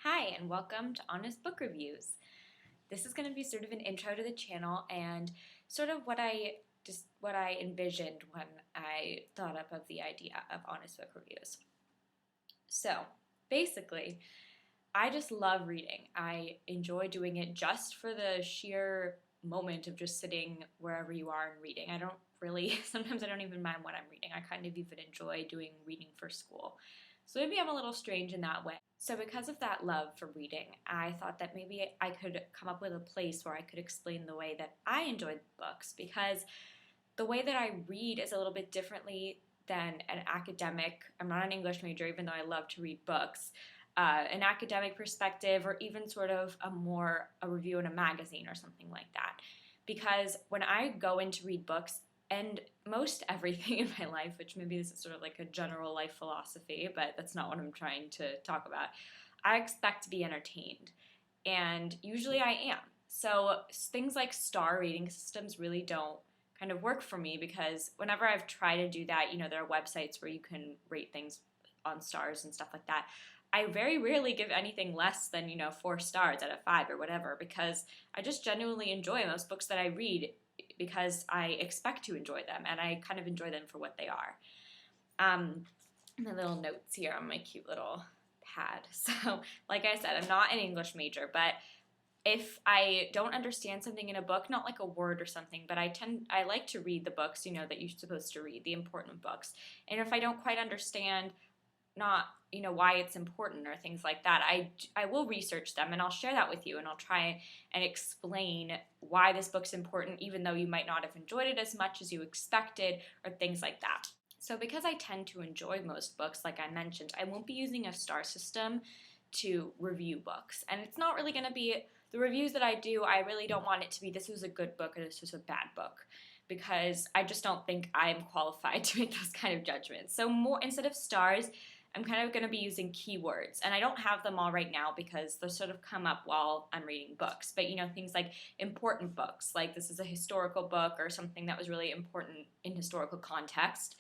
Hi, and welcome to Honest Book Reviews. This is going to be sort of an intro to the channel and sort of what I envisioned when I thought up of the idea of Honest Book Reviews. So, basically, I just love reading. I enjoy doing it just for the sheer moment of just sitting wherever you are and reading. I don't really, sometimes I don't even mind what I'm reading. I kind of even enjoy doing reading for school. So maybe I'm a little strange in that way. So because of that love for reading, I thought that maybe I could come up with a place where I could explain the way that I enjoy books, because the way that I read is a little bit differently than an academic. I'm not an English major, even though I love to read books. An academic perspective, or even sort of a review in a magazine or something like that. Because when I go in to read books, and most everything in my life, which maybe this is sort of like a general life philosophy, but that's not what I'm trying to talk about, I expect to be entertained. And usually I am. So things like star rating systems really don't kind of work for me, because whenever I've tried to do that, there are websites where you can rate things on stars and stuff like that. I very rarely give anything less than, 4 stars out of 5 or whatever, because I just genuinely enjoy most books that I read because I expect to enjoy them, and I kind of enjoy them for what they are. My little notes here on my cute little pad. So, like I said, I'm not an English major, but if I don't understand something in a book, not like a word or something, but I like to read the books, that you're supposed to read, the important books. And if I don't quite understand not why it's important or things like that, I will research them, and I'll share that with you, and I'll try and explain why this book's important, even though you might not have enjoyed it as much as you expected, or things like that. So because I tend to enjoy most books, like I mentioned, I won't be using a star system to review books. And it's not really going to be the reviews that I do. I really don't want it to be this was a good book or this was a bad book, because I just don't think I'm qualified to make those kind of judgments. So more, instead of stars, I'm kind of going to be using keywords, and I don't have them all right now because they'll sort of come up while I'm reading books. But things like important books, like this is a historical book or something that was really important in historical context,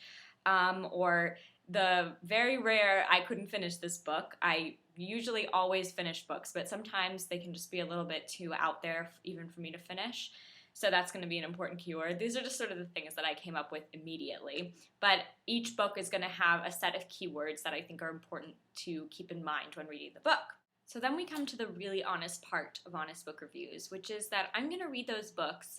or the very rare I couldn't finish this book. I usually always finish books, but sometimes they can just be a little bit too out there even for me to finish. So that's going to be an important keyword. These are just sort of the things that I came up with immediately. But each book is going to have a set of keywords that I think are important to keep in mind when reading the book. So then we come to the really honest part of Honest Book Reviews, which is that I'm going to read those books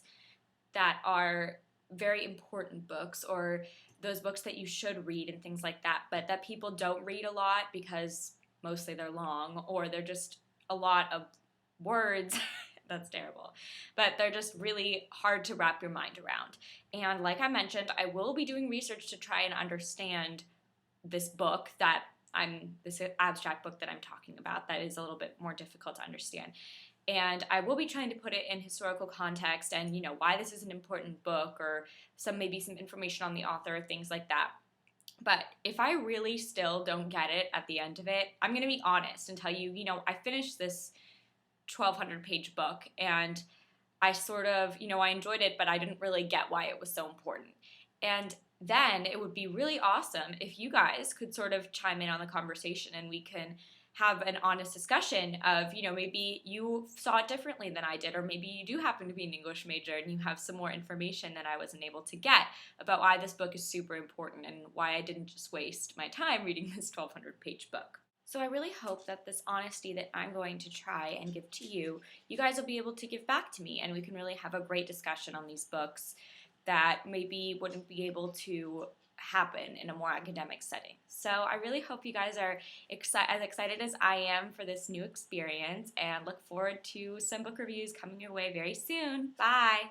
that are very important books, or those books that you should read and things like that, but that people don't read a lot because mostly they're long, or they're just a lot of words. That's terrible. But they're just really hard to wrap your mind around. And like I mentioned, I will be doing research to try and understand this book this abstract book that I'm talking about that is a little bit more difficult to understand. And I will be trying to put it in historical context and, why this is an important book, or maybe some information on the author, things like that. But if I really still don't get it at the end of it, I'm going to be honest and tell you, I finished this 1,200 page book, and I sort of, I enjoyed it, but I didn't really get why it was so important. And then it would be really awesome if you guys could sort of chime in on the conversation, and we can have an honest discussion of, maybe you saw it differently than I did, or maybe you do happen to be an English major and you have some more information that I wasn't able to get about why this book is super important and why I didn't just waste my time reading this 1,200 page book. So I really hope that this honesty that I'm going to try and give to you, you guys will be able to give back to me, and we can really have a great discussion on these books that maybe wouldn't be able to happen in a more academic setting. So I really hope you guys are as excited as I am for this new experience, and look forward to some book reviews coming your way very soon. Bye!